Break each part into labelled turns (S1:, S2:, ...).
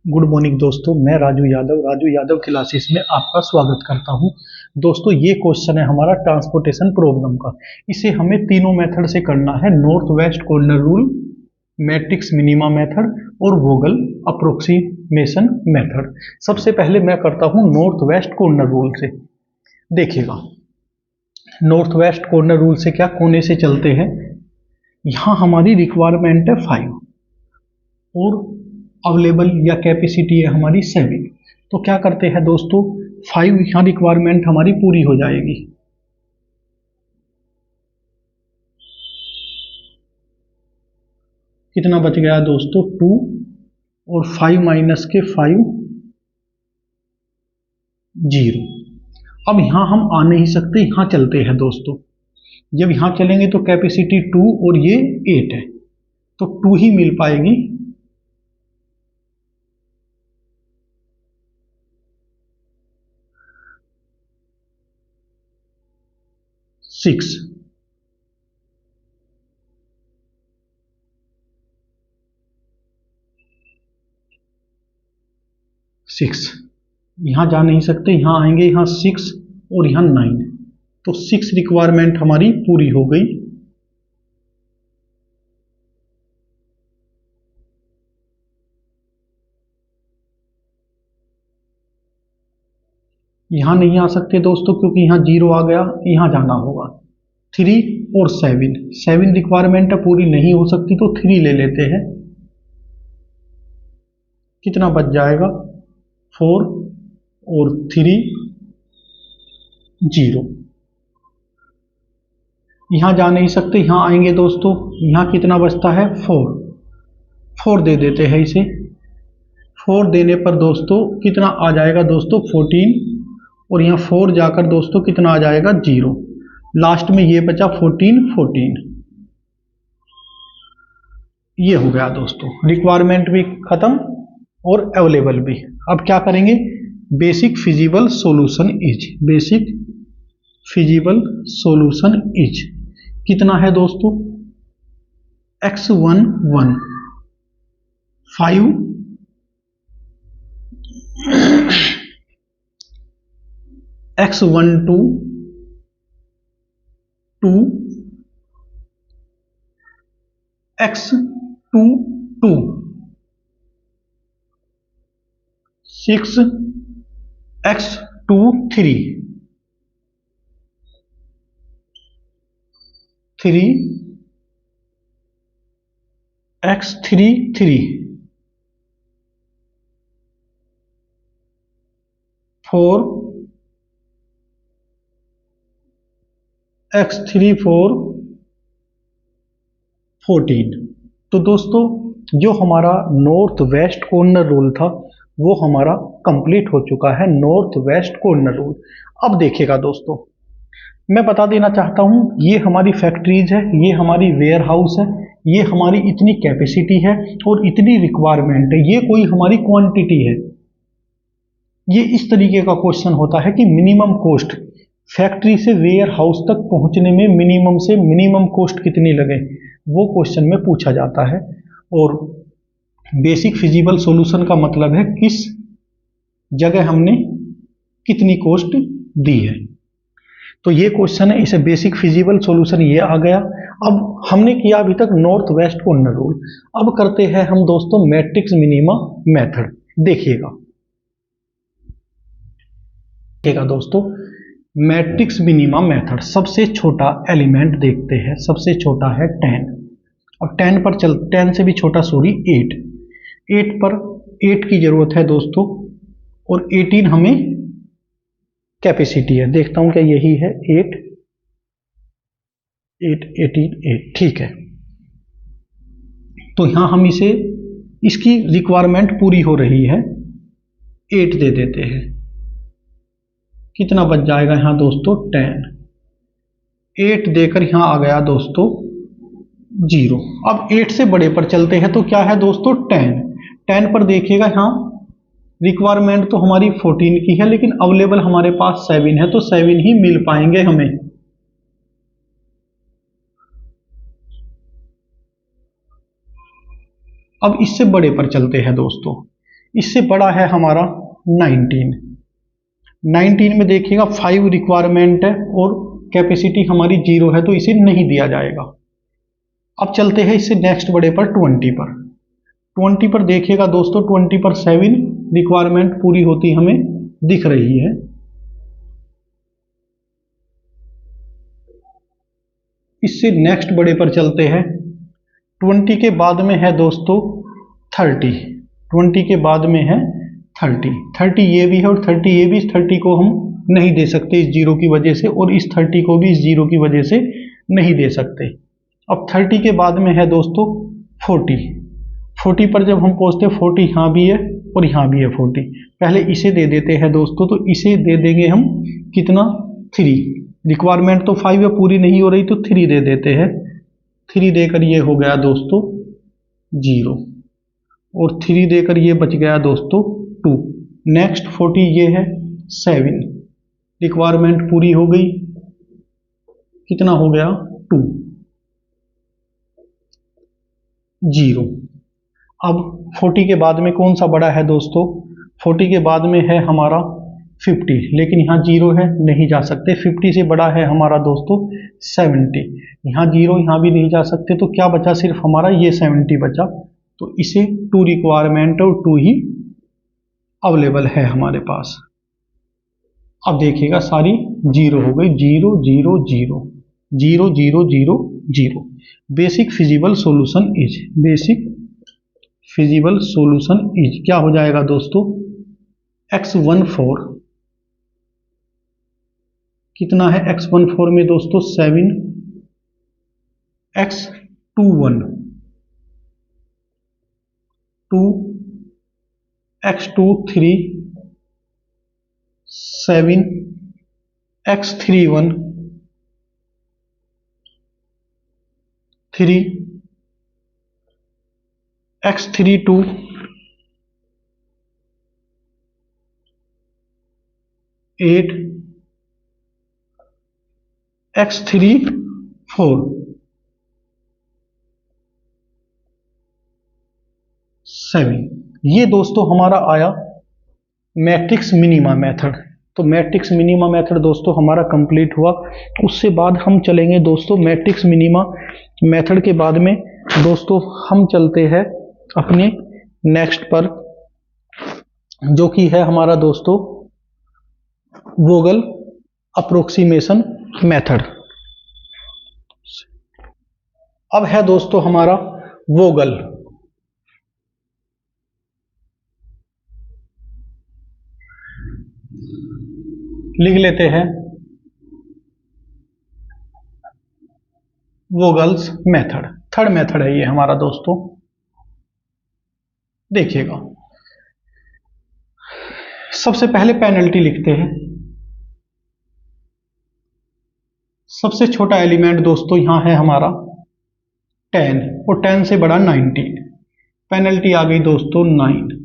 S1: Good morning दोस्तों, मैं Raju Yadav classes में आपका स्वागत करता हूं। दोस्तों, ये क्वेश्चन है हमारा ट्रांसपोर्टेशन प्रॉब्लम का। इसे हमें तीनों मेथड से करना है: north west corner rule, matrix minima method और वोगल अप्रोक्सीमेशन मेथड। सबसे पहले मैं करता हूं नॉर्थ वेस्ट कॉर्नर रूल से। देखिएगा, नॉर्थ वेस्ट कॉर्नर रूल से क्या कोने से चलते हैं। यहाँ हमारी रिक्वायरमेंट है 5 और अवेलेबल या कैपेसिटी है हमारी 7। तो क्या करते हैं दोस्तों, 5 यहाँ रिक्वायरमेंट हमारी पूरी हो जाएगी। कितना बच गया दोस्तों, 2 और 5 माइनस के 5 0। अब यहाँ हम आ नहीं सकते, यहाँ चलते हैं दोस्तों। जब यहाँ चलेंगे तो कैपेसिटी 2 और ये 8 है, तो 2 ही मिल पाएगी। सिक्स यहाँ जा नहीं सकते, यहाँ आएंगे, यहाँ 6 और यहाँ 9, तो 6 रिक्वायरमेंट हमारी पूरी हो गई। यहाँ नहीं आ सकते दोस्तों क्योंकि यहाँ 0 आ गया, यहाँ जाना होगा। 3 और 7 रिक्वायरमेंट पूरी नहीं हो सकती, तो 3 ले लेते हैं। कितना बच जाएगा, 4 और 3 0। यहाँ जा नहीं सकते, यहाँ आएंगे दोस्तों, यहाँ कितना बचता है, 4 दे देते हैं इसे। 4 देने पर दोस्तों कितना आ जाएगा दोस्तों, 14, और यहाँ 4 जाकर दोस्तों कितना आ जाएगा, 0। लास्ट में ये बचा 14। ये हो गया दोस्तों, रिक्वायरमेंट भी खत्म और अवेलेबल भी। अब क्या करेंगे, बेसिक फिजिबल सॉल्यूशन इज कितना है दोस्तों, x11 5 x12 2 x22 6 x23 3 x33 4 x34 14। तो दोस्तों, जो हमारा नॉर्थ वेस्ट कॉर्नर रूल था वो हमारा कंप्लीट हो चुका है, नॉर्थ वेस्ट कॉर्नर रूल। अब देखिएगा दोस्तों, मैं बता देना चाहता हूं, ये हमारी फैक्ट्रीज है, ये हमारी वेयर हाउस है, ये हमारी इतनी कैपेसिटी है और इतनी रिक्वायरमेंट है, ये कोई हमारी क्वांटिटी है। ये इस तरीके का क्वेश्चन होता है कि मिनिमम कॉस्ट, फैक्ट्री से वेयर हाउस तक पहुंचने में मिनिमम से मिनिमम कॉस्ट कितनी लगे, वो क्वेश्चन में पूछा जाता है। और बेसिक फिजिबल सॉल्यूशन का मतलब है किस जगह हमने कितनी कॉस्ट दी है। तो ये क्वेश्चन है, इसे बेसिक फिजिबल सॉल्यूशन ये आ गया। अब हमने किया अभी तक नॉर्थ वेस्ट कॉर्नर रूल, अब करते हैं हम दोस्तों मैट्रिक्स मिनिमा मेथड। देखिएगा दोस्तों, मैट्रिक्स मिनिमा मेथड, सबसे छोटा एलिमेंट देखते हैं, सबसे छोटा है 10, और 10 से भी छोटा 8 पर 8 की जरूरत है दोस्तों, और 18 हमें कैपेसिटी है। देखता हूं क्या यही है, 8 8 ठीक है। तो यहां हम इसकी रिक्वायरमेंट पूरी हो रही है, 8 दे देते हैं। कितना बच जाएगा यहां दोस्तों, 10। 8 देकर यहां आ गया दोस्तों 0। अब 8 से बड़े पर चलते हैं, तो क्या है दोस्तों, 10 पर देखिएगा, यहां रिक्वायरमेंट तो हमारी 14 की है, लेकिन अवेलेबल हमारे पास 7 है, तो 7 ही मिल पाएंगे हमें। अब इससे बड़े पर चलते हैं दोस्तों, इससे बड़ा है हमारा 19। 19 में देखिएगा 5 रिक्वायरमेंट है और कैपेसिटी हमारी 0 है, तो इसे नहीं दिया जाएगा। अब चलते हैं इससे नेक्स्ट बड़े पर 20 पर। 20 पर देखिएगा दोस्तों, 20 पर 7 रिक्वायरमेंट पूरी होती हमें दिख रही है। इससे नेक्स्ट बड़े पर चलते हैं। 20 के बाद में है दोस्तों 30। 20 के बाद में है 30। 30 ये भी है और 30 ये भी। इस 30 को हम नहीं दे सकते इस जीरो की वजह से, और इस 30 को भी इस जीरो की वजह से नहीं दे सकते। अब 30 के बाद में है दोस्तों 40। 40 पर जब हम पहुंचते 40 यहाँ भी है और यहाँ भी है 40। पहले इसे दे देते हैं दोस्तों, तो इसे दे देंगे हम कितना, 3। रिक्वायरमेंट तो 5 है, पूरी नहीं हो रही, तो 3 दे देते हैं। 3 देकर ये हो गया दोस्तों 0 और 3 देकर ये बच गया दोस्तों 2। नेक्स्ट 40 ये है 7। रिक्वायरमेंट पूरी हो गई, कितना हो गया 2, 0। अब 40 के बाद में कौन सा बड़ा है दोस्तों, 40 के बाद में है हमारा 50, लेकिन यहाँ 0 है, नहीं जा सकते। 50 से बड़ा है हमारा दोस्तों 70, यहाँ 0, यहाँ भी नहीं जा सकते, तो क्या बचा, सिर्फ हमारा ये 70 बचा। तो इसे 2 रिक्वायरमेंट और 2 ही अवेलेबल है हमारे पास। अब देखिएगा सारी 0 हो गई, 0 0 0 0 0 0 0। Basic feasible solution is, basic feasible solution is क्या हो जाएगा दोस्तों, x14 कितना है, x14 में दोस्तों 7, x21 2, x23 7, x31 3, x32 8, x34 7। ये दोस्तों हमारा आया मैट्रिक्स मिनिमा मेथड। तो मैट्रिक्स मिनिमा मेथड दोस्तों हमारा कंप्लीट हुआ। उससे बाद हम चलेंगे दोस्तों मैट्रिक्स मिनिमा मेथड के बाद में दोस्तों हम चलते हैं अपने नेक्स्ट पर, जो कि है हमारा दोस्तों वोगल अप्रोक्सीमेशन मेथड। अब है दोस्तों हमारा वोगल। लिख लेते हैं वोगल्स मेथड। थर्ड मेथड है ये हमारा दोस्तों। देखिएगा सबसे पहले पेनल्टी लिखते हैं। सबसे छोटा एलिमेंट दोस्तों यहां है हमारा 10 और 10 से बड़ा 19। पेनल्टी आ गई दोस्तों 9।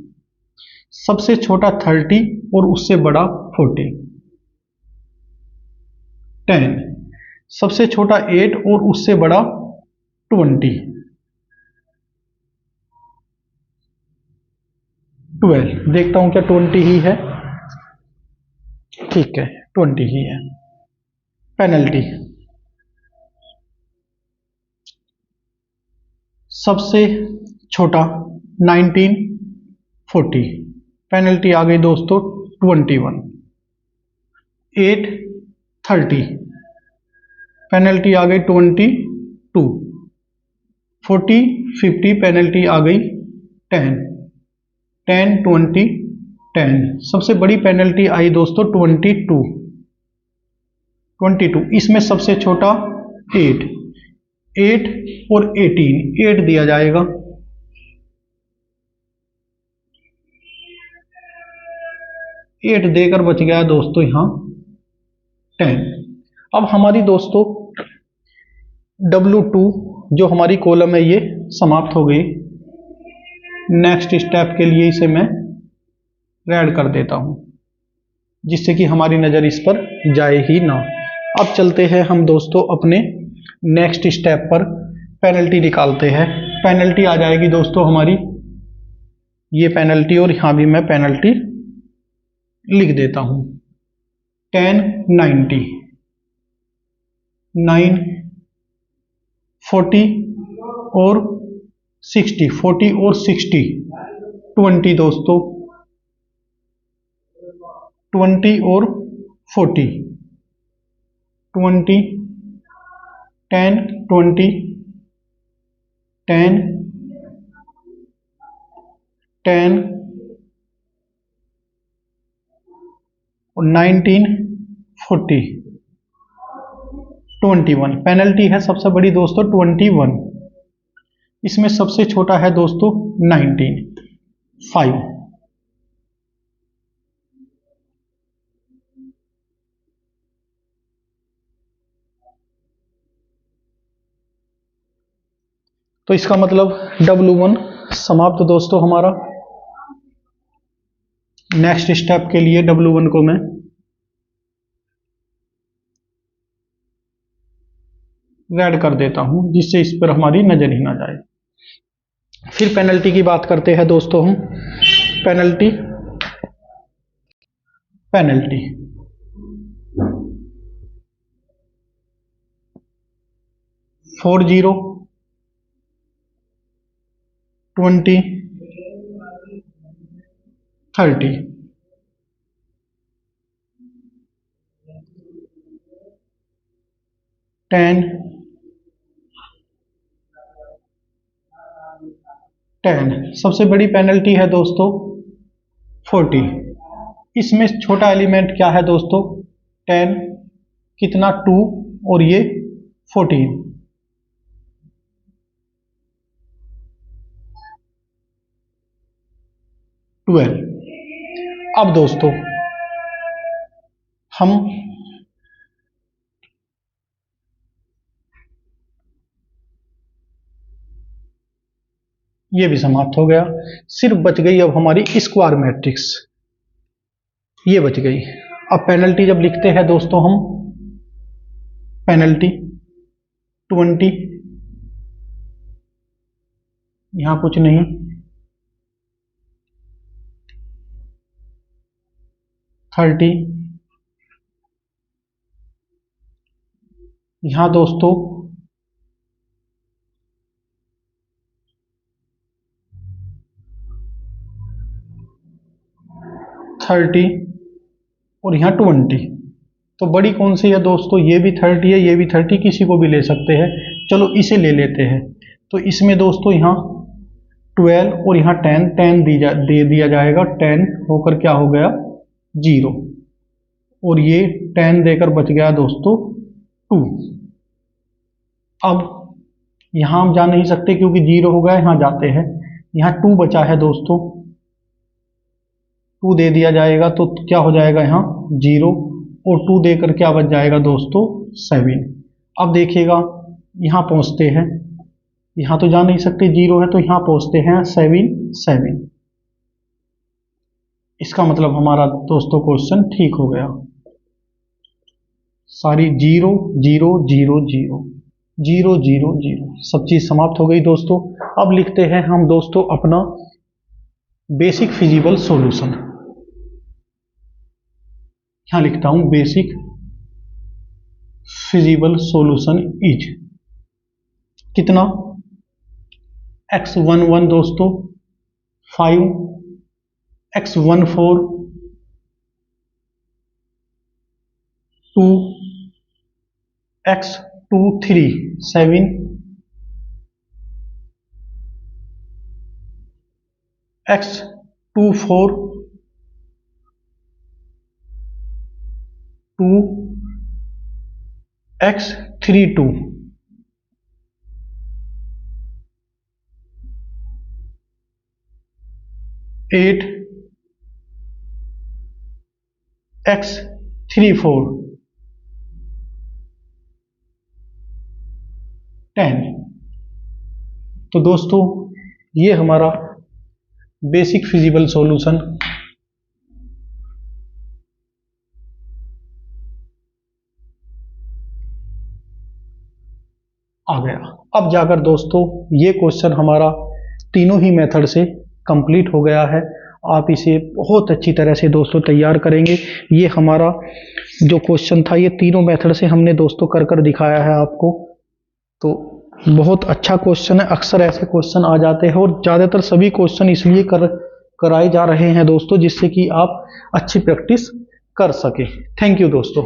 S1: सबसे छोटा 30 और उससे बड़ा 40 10। सबसे छोटा 8 और उससे बड़ा 20 12। देखता हूं क्या 20 ही है, ठीक है 20 ही है। पेनल्टी सबसे छोटा 19 40। पेनल्टी आ गई दोस्तों 21। 8 30। पेनल्टी आ गई 22। 40 50। पेनल्टी आ गई 10 10 20 10। सबसे बड़ी पेनल्टी आई दोस्तों 22। इसमें सबसे छोटा 8 और 18। 8 दिया जाएगा। 8 देकर बच गया दोस्तों यहां 10। अब हमारी दोस्तों W2 जो हमारी कॉलम है ये समाप्त हो गई। नेक्स्ट स्टेप के लिए इसे मैं रेड कर देता हूं, जिससे कि हमारी नजर इस पर जाए ही ना। अब चलते हैं हम दोस्तों अपने नेक्स्ट स्टेप पर। पेनल्टी निकालते हैं। पेनल्टी आ जाएगी दोस्तों हमारी ये पेनल्टी और यहाँ भी मैं पेनल्टी लिख देता हूँ। 10, 90, 9, 40 और 60, 40 और 60, 20 दोस्तों, 20 और 40, 20, 10, 20, 10, 10 और 19, 40, 21। पेनल्टी है सबसे बड़ी दोस्तों 21, इसमें सबसे छोटा है दोस्तों 19, 5। तो इसका मतलब W1 समाप्त दोस्तों हमारा। नेक्स्ट स्टेप के लिए W1 को मैं रेड कर देता हूं, जिससे इस पर हमारी नजर ही ना जाए। फिर पेनल्टी की बात करते हैं दोस्तों हम। Penalty, penalty 40, 20, 30, 10, 10। सबसे बड़ी पेनल्टी है दोस्तों 40। इसमें छोटा एलिमेंट क्या है दोस्तों 10, कितना 2 और ये 14। अब दोस्तों हम ये भी समाप्त हो गया। सिर्फ बच गई अब हमारी स्क्वायर मैट्रिक्स, ये बच गई। अब पेनल्टी जब लिखते हैं दोस्तों हम, पेनल्टी 20, यहां कुछ नहीं, 30, यहां दोस्तों 30 और यहाँ 20। तो बड़ी कौन सी है दोस्तों, ये भी 30 है, ये भी 30, किसी को भी ले सकते हैं। चलो इसे ले लेते हैं। तो इसमें दोस्तों यहाँ 12 और यहाँ 10, 10 दे दिया जाएगा। 10 होकर क्या हो गया 0, और ये 10 देकर बच गया दोस्तों 2। अब यहाँ हम जा नहीं सकते क्योंकि 0 हो गया, यहाँ जाते हैं। यहाँ 2 बचा है दोस्तों, 2 दे दिया जाएगा तो क्या हो जाएगा यहाँ 0, और 2 देकर क्या बच जाएगा दोस्तों 7। अब देखिएगा यहाँ पहुंचते हैं, यहाँ तो जा नहीं सकते 0 है, तो यहाँ पहुंचते हैं 7, 7। इसका मतलब हमारा दोस्तों क्वेश्चन ठीक हो गया। सारी 0, 0, 0, 0, 0, 0, 0 सब चीज समाप्त हो गई दोस्तों। अब लिखते हैं हम दोस्तों अपना बेसिक फिजिबल सॉल्यूशन। यहां लिखता हूं बेसिक फिजिबल सॉल्यूशन इज कितना x11 दोस्तों 5, x14 2, x23 7, x24 2, x32 8, x34 10। तो दोस्तों ये हमारा बेसिक फिजिबल सॉल्यूशन आ गया। अब जाकर दोस्तों ये क्वेश्चन हमारा तीनों ही मेथड से कंप्लीट हो गया है। आप इसे बहुत अच्छी तरह से दोस्तों तैयार करेंगे। ये हमारा जो क्वेश्चन था ये तीनों मेथड से हमने दोस्तों कर कर दिखाया है आपको। तो बहुत अच्छा क्वेश्चन है। अक्सर ऐसे क्वेश्चन आ जाते हैं और ज़्यादातर सभी क्वेश्चन इसलिए कराए जा रहे हैं दोस्तों जिससे कि आप अच्छी प्रैक्टिस कर सके। थैंक यू दोस्तों।